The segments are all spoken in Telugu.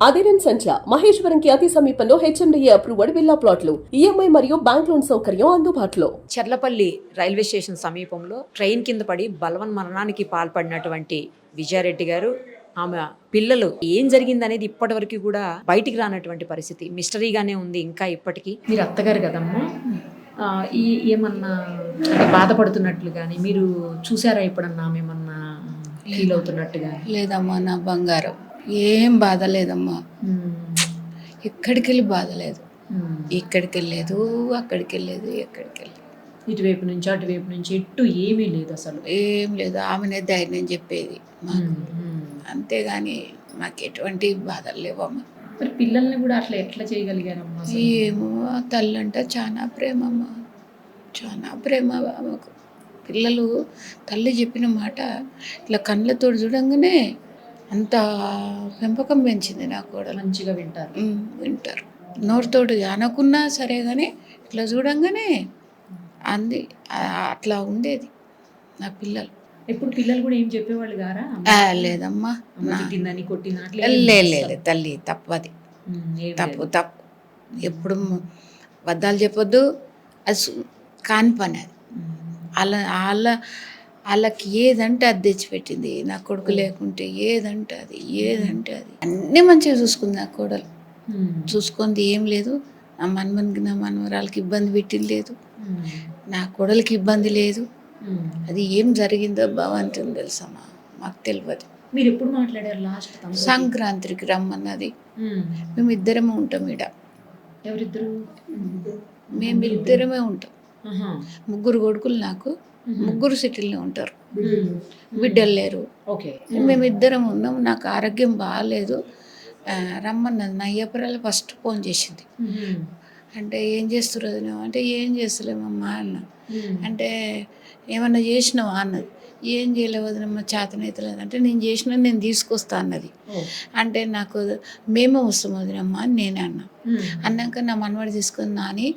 అదిరన్ సంచ మహేశ్వరంకి అతి సమీపంలో హెచ్ఎండిఏ అప్రూవ్డ్ విల్లా ప్లాట్లు ఈఎంఐ మరియు బ్యాంక్ లోన్ సౌకర్యం అందుబాటులో. చర్లపల్లి రైల్వే స్టేషన్ సమీపంలో ట్రైన్ కింద పడి బలవన్ మరణానికి పాల్పడినటువంటి విజయారెడ్డి గారు, ఆమె పిల్లలు ఏం జరిగిందనేది ఇప్పటి వరకు కూడా బయటికి రానటువంటి పరిస్థితి మిస్టరీగానే ఉంది ఇంకా ఇప్పటికీ. మీరు అత్తగారు కదమ్మా, ఏమన్నా బాధపడుతున్నట్లు కానీ మీరు చూసారా ఎప్పుడన్నా ఏమన్నా ఫీల్ అవుతున్నట్టుగా? లేదమ్మా, నా బంగారం ఏం బాధ లేదమ్మా. ఎక్కడికి వెళ్ళి బాధ లేదు, ఇక్కడికి వెళ్ళలేదు, అక్కడికి వెళ్ళలేదు, ఎక్కడికి వెళ్ళలేదు. ఇటువైపు నుంచి అటువైపు నుంచి ఎట్టు ఏమీ లేదు, అసలు ఏం లేదు. ఆమెనే ధైర్యం చెప్పేది మాకు, అంతేగాని మాకు ఎటువంటి బాధలు లేవమ్మా. మరి పిల్లల్ని కూడా అట్లా ఎట్లా చేయగలిగారమ్మా? ఏమో, తల్లి అంటే చాలా ప్రేమ అమ్మా, చాలా ప్రేమ ఆమెకు. పిల్లలు తల్లి చెప్పిన మాట ఇట్లా కళ్ళతో చూడంగానే అంత పెంపకం పెంచింది నా కూడా. మంచిగా వింటారు, వింటారు. నోటితోటి అనకున్నా సరే కానీ ఇట్లా చూడంగానే అంది. అట్లా ఉండేది నా పిల్లలు. ఎప్పుడు పిల్లలు కూడా ఏం చెప్పేవాళ్ళు గారా? లేదమ్మా, తిట్టిందని కొట్టిన లేదు. తల్లి తప్పది, తప్పు. ఎప్పుడు అబద్ధాలు చెప్పొద్దు, అది కాని పని. అది వాళ్ళకి ఏదంటే అది తెచ్చిపెట్టింది. నా కొడుకు లేకుంటే ఏదంటే అది అన్నీ మంచిగా చూసుకుంది నా కోడలు. చూసుకుంది ఏం లేదు. నా మనమనికి నా మనవరాలకి ఇబ్బంది పెట్టింది లేదు, నా కోడలికి ఇబ్బంది లేదు. అది ఏం జరిగిందో భగవంతుని తెలుసమ్మా, మాకు తెలియదు. మీరు ఎప్పుడు మాట్లాడారు లాస్ట్? సంక్రాంతికి రమ్మన్నది. మేమిద్దరమే ఉంటాం ఈడ. ఎవరిద్దరు? మేమిద్దరమే ఉంటాం. 3 కొడుకులు నాకు, 3 సిటీల్లో ఉంటారు, బిడ్డలు లేరు. మేమిద్దరం ఉన్నాం. నాకు ఆరోగ్యం బాగాలేదు, రమ్మన్నది. నా అయ్యపురాలు ఫస్ట్ ఫోన్ చేసింది. అంటే ఏం చేస్తున్నారు అంటే ఏం చేస్తలేమమ్మా అన్న. అంటే ఏమన్నా చేసినావా అన్నది. ఏం చేయలేవు వదినమ్మ, చేతనైతలేదు. అంటే నేను చేసిన, నేను తీసుకొస్తా అన్నది. అంటే నాకు మేమే వస్తాం వదినమ్మ అని నేనే అన్నా. అన్నాక నా మనవాడు తీసుకొని నాని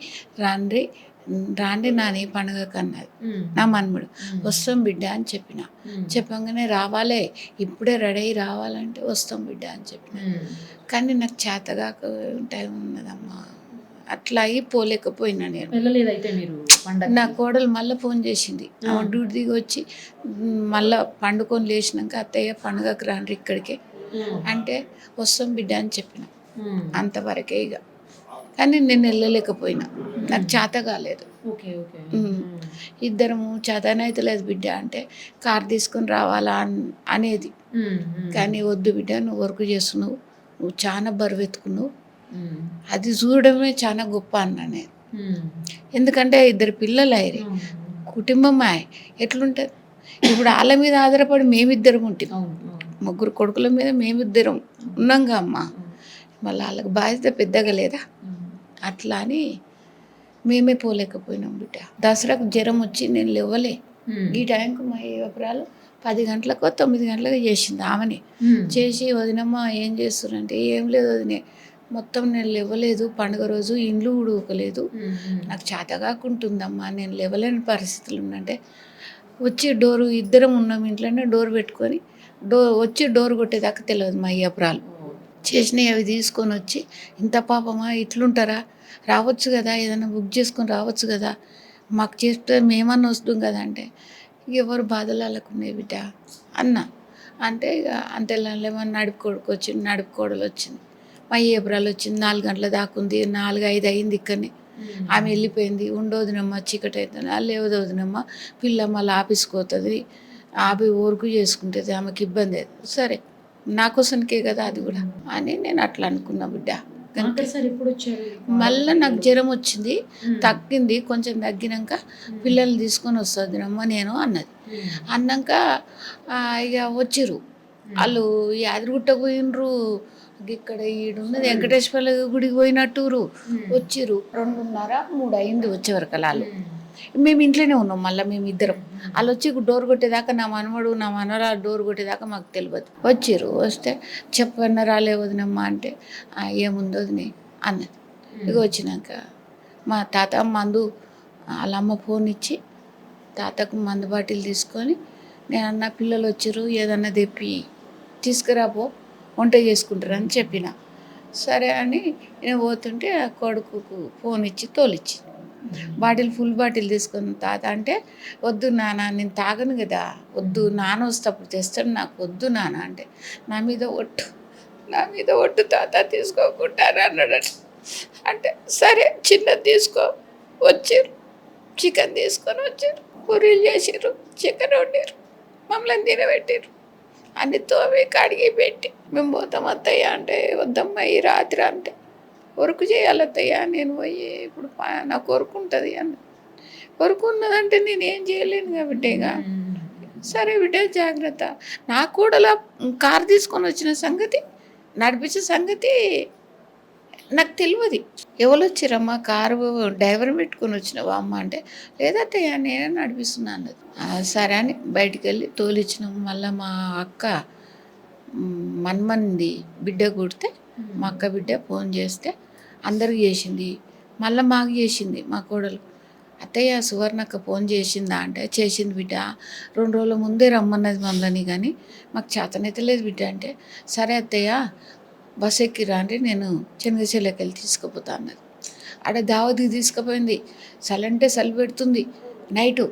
రాండి నాని పండుగకు అన్నది నా మనముడు. వస్తాం బిడ్డ అని చెప్పిన. చెప్పగానే రావాలే, ఇప్పుడే రెడీ అయ్యి రావాలంటే వస్తాం బిడ్డ అని చెప్పిన. కానీ నాకు చేతగాక టైం ఉన్నదమ్మా, అట్లా అయ్యి పోలేకపోయినా నేను. నా కోడలు మళ్ళీ ఫోన్ చేసింది. ఆమె డ్యూటీ దిగి వచ్చి మళ్ళీ పండుకొని లేచినాక అత్తయ్య పండుగకు రాండి ఇక్కడికే అంటే వస్తాం బిడ్డ అని చెప్పిన. అంతవరకే ఇక. కానీ నేను వెళ్ళలేకపోయినా, నాకు చేత కాలేదు. ఇద్దరము చేతనైతలేదు బిడ్డ అంటే కారు తీసుకొని రావాలా అనేది. కానీ వద్దు బిడ్డ, నువ్వు వర్క్ చేస్తున్నావు, నువ్వు చాలా బరువెత్తుకున్నావు, అది చూడడమే చాలా గొప్ప అన్నా నేను. ఎందుకంటే 2 పిల్లలు అయ్యారు, కుటుంబం ఎట్లుంటుంది ఇప్పుడు. వాళ్ళ మీద ఆధారపడి మేమిద్దరం ఉంటాం, 3 కొడుకుల మీద మేమిద్దరం ఉన్నాంగా అమ్మ. మళ్ళీ వాళ్ళకి బాధ్యత పెద్దగా లేదా? అట్లా అని మేమే పోలేకపోయినాం బిడ్డ. దసరాకు జ్వరం వచ్చి నేను లేవలే. ఈ టైంకు మా అయ్యపురాలు 10 గంటలకో 9 గంటలకు చేసింది. ఆమెని చేసి వదినమ్మ ఏం చేస్తున్నారంటే ఏం లేదు వదినే, మొత్తం నేను లేవలేదు, పండుగ రోజు ఇండ్లు ఉడకలేదు, నాకు చేతగాకుంటుందమ్మా, నేను లేవలేని పరిస్థితులు ఉన్నంటే వచ్చి డోరు, ఇద్దరం ఉన్నాం ఇంట్లోనే, డోర్ పెట్టుకొని వచ్చి డోర్ కొట్టేదాకా తెలియదు మా అయ్యపురాలు. చేసినవి అవి తీసుకొని వచ్చి, ఇంత పాపమా ఇట్లుంటారా, రావచ్చు కదా, ఏదైనా బుక్ చేసుకొని రావచ్చు కదా, మాకు చేస్తే మేమన్నా వస్తాం కదా అంటే ఎవరు బాధలు వాళ్ళకున్నాయి బిడ్డ అన్న. అంటే ఇక అంతేమన్నా నడుపు కోడలు వచ్చింది, మా ఏబ్రాలు వచ్చింది. 4 గంటల దాకుంది, 4, 5 అయింది ఇక్కడనే. ఆమె వెళ్ళిపోయింది. ఉండవదునమ్మ, చీకటి అవుతుంది, లేవదవుదునమ్మ, పిల్ల మళ్ళీ ఆఫీస్కి పోతుంది, వర్క్ చేసుకుంటుంది, ఆమెకి ఇబ్బంది అవుతుంది. సరే నా కోసంకే కదా అది కూడా అని నేను అట్లా అనుకున్నా బిడ్డ. మళ్ళీ నాకు జ్వరం వచ్చింది, తగ్గింది, కొంచెం తగ్గినాక పిల్లల్ని తీసుకొని వస్తుందినమ్మ నేను అన్నది. అన్నాక ఇక వచ్చిర్రు వాళ్ళు, యాదగిరిగుట్టకు పోయినరు, ఇక్కడ ఈడున్నది వెంకటేశ్వర గుడికి పోయినట్టురు వచ్చిర్రు. 2:30, 3 అయింది వచ్చేవరకు వాళ్ళు. మేము ఇంట్లోనే ఉన్నాం. మళ్ళీ మేమిద్దరం వాళ్ళు వచ్చి డోర్ కొట్టేదాకా, నా మనవడు నా మనవరాలు డోర్ కొట్టేదాకా మాకు తెలియదు. వచ్చిర్రు. వస్తే చెప్పన్న రాలే వదినమ్మా అంటే ఏముంది వదినే అన్నది. ఇక వచ్చినాక మా తాత మందు, వాళ్ళ అమ్మ ఫోన్ ఇచ్చి తాతకు మందు బాటిల్ తీసుకొని, నేను అన్న పిల్లలు వచ్చిర్రు, ఏదన్నా తెప్పి తీసుకురాపో, వంట చేసుకుంటారని చెప్పిన. సరే అని నేను పోతుంటే ఆ కొడుకుకు ఫోన్ ఇచ్చి తోలిచ్చి బాటిల్ ఫుల్ బాటిల్ తీసుకుని తాత అంటే వద్దు నాన్న నేను తాగను కదా వద్దు నాన్న వస్తేప్పుడు తెస్తాడు నాకు వద్దు నాన్న అంటే నా మీద ఒట్టు తాత తీసుకోకుంటారు అన్నాడు. అంటే సరే చిన్నది తీసుకో వచ్చారు, చికెన్ తీసుకొని వచ్చారు, పూరీలు చేసారు, చికెన్ వండారు, మమ్మల్ని తినబెట్టారు, అన్ని తోమి కడిగి పెట్టి మేము పోతాం అత్తయ్య అంటే వద్దమ్మా ఈ రాత్రి అంటే వర్క్ చేయాలి అత్తయ్య నేను పోయి ఇప్పుడు నాకు వర్క్ ఉంటుంది అన్న. వర్క్ ఉన్నదంటే నేను ఏం చేయలేను కాబట్టి ఇక సరే బిడ్డ జాగ్రత్త. నాకు కూడా కారు తీసుకొని వచ్చిన సంగతి నడిపించే సంగతి నాకు తెలియదు. ఎవరు వచ్చిరమ్మా కారు డ్రైవర్ పెట్టుకొని వచ్చినావా అమ్మ అంటే లేదత్తయ్య నేనే నడిపిస్తున్నా అన్నది. సరే అని బయటికి వెళ్ళి తోలిచ్చినాము. మళ్ళీ మా అక్క మన్మంది బిడ్డ కుడితే మా అక్క బిడ్డ ఫోన్ చేస్తే అందరికి చేసింది, మళ్ళీ మాకు చేసింది మా కోడలు. అత్తయ్య సువర్ణక్క ఫోన్ చేసిందా అంటే చేసింది బిడ్డ, 2 రోజుల ముందే రమ్మన్నది మమ్మల్ని కానీ మాకు చేతనైతే లేదు బిడ్డ అంటే సరే అత్తయ్య బస్ ఎక్కి రాండి నేను చెన్నగిచెల్లెకి వెళ్ళి తీసుకుపోతా అన్నది. ఆడ దావతికి తీసుకుపోయింది. చలంటే చలి పెడుతుంది నైటు.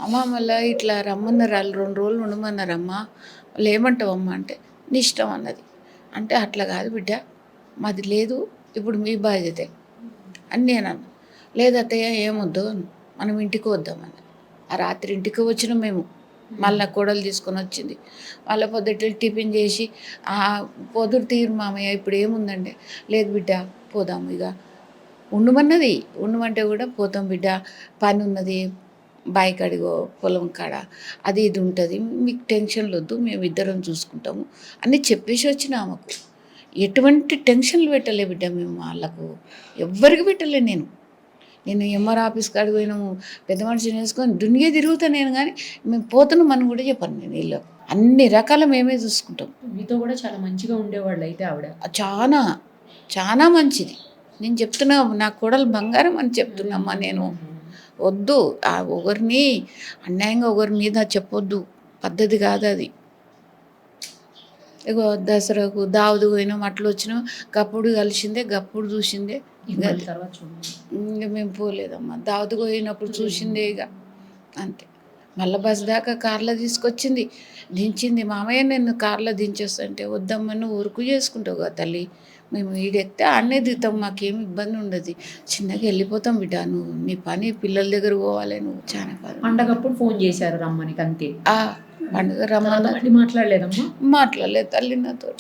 అమ్మ మళ్ళీ ఇట్లా రమ్మన్నారు వాళ్ళు 2 రోజులు ఉండమన్నారమ్మా వాళ్ళు ఏమంటావమ్మా అంటే నీ ఇష్టం అన్నది. అంటే అట్లా కాదు బిడ్డ మాది లేదు ఇప్పుడు మీ బాధ్యతే అని నేను అన్నా. లేదత్తయ్య ఏమొద్దు మనం ఇంటికి వద్దామని. ఆ రాత్రి ఇంటికి వచ్చినాం మేము. మళ్ళీ కోడలు తీసుకొని వచ్చింది. వాళ్ళ పొద్దుట టిఫిన్ చేసి పొద్దురు తీరు మామయ్య ఇప్పుడు ఏముందండి లేదు బిడ్డ పోదాము ఇక ఉండమంటే కూడా పోతాం బిడ్డ పని ఉన్నది బాయి కాడిగో పొలం కాడ అది ఇది ఉంటుంది మీకు టెన్షన్లు వద్దు మేము ఇద్దరం చూసుకుంటాము అని చెప్పేసి వచ్చిన ఆమెకు. ఎటువంటి టెన్షన్లు పెట్టలే బిడ్డ మేము వాళ్ళకు ఎవ్వరికి పెట్టలే. నేను ఎంఆర్ ఆఫీస్ కాడికి పోయినాము పెద్ద మనిషిని వేసుకొని దునియే తిరుగుతా నేను కానీ మేము పోతున్నాం అని కూడా చెప్పాను నేను వీళ్ళు అన్ని రకాల మేమే చూసుకుంటాం. మీతో కూడా చాలా మంచిగా ఉండేవాళ్ళు అయితే ఆవిడ చాలా చాలా మంచిది. నేను చెప్తున్నా నా కోడలు బంగారం అని చెప్తున్నామ్మా. నేను వద్దు ఒకరిని అన్యాయంగా ఒకరి మీద చెప్పొద్దు, పద్ధతి కాదు అది. ఇగో దసరాకు దావదు పోయినాం అట్లా వచ్చినాం గప్పుడు కలిసిందే గప్పుడు చూసిందే ఇంకా మేము పోలేదమ్మా. దావతుకు పోయినప్పుడు చూసిందే ఇక అంతే. మళ్ళీ బస్ దాకా కార్లో తీసుకొచ్చింది దించింది. మామయ్య నేను కార్లో దించేస్తుంటే వద్దమ్మా నువ్వు ఊరుకు చేసుకుంటావు కదా తల్లి మేము ఈడెక్కితే ఆడనే దిగుతాం మాకేం ఇబ్బంది ఉండదు చిన్నగా వెళ్ళిపోతాం బిడ్డ నువ్వు నీ పని పిల్లల దగ్గర పోవాలి నువ్వు చాలా పని. పండగప్పుడు ఫోన్ చేశారు రమ్మనికి అంతే. పండుగ రమ్మని మాట్లాడలేదమ్మా. మాట్లాడలేదు తల్లి నాతో.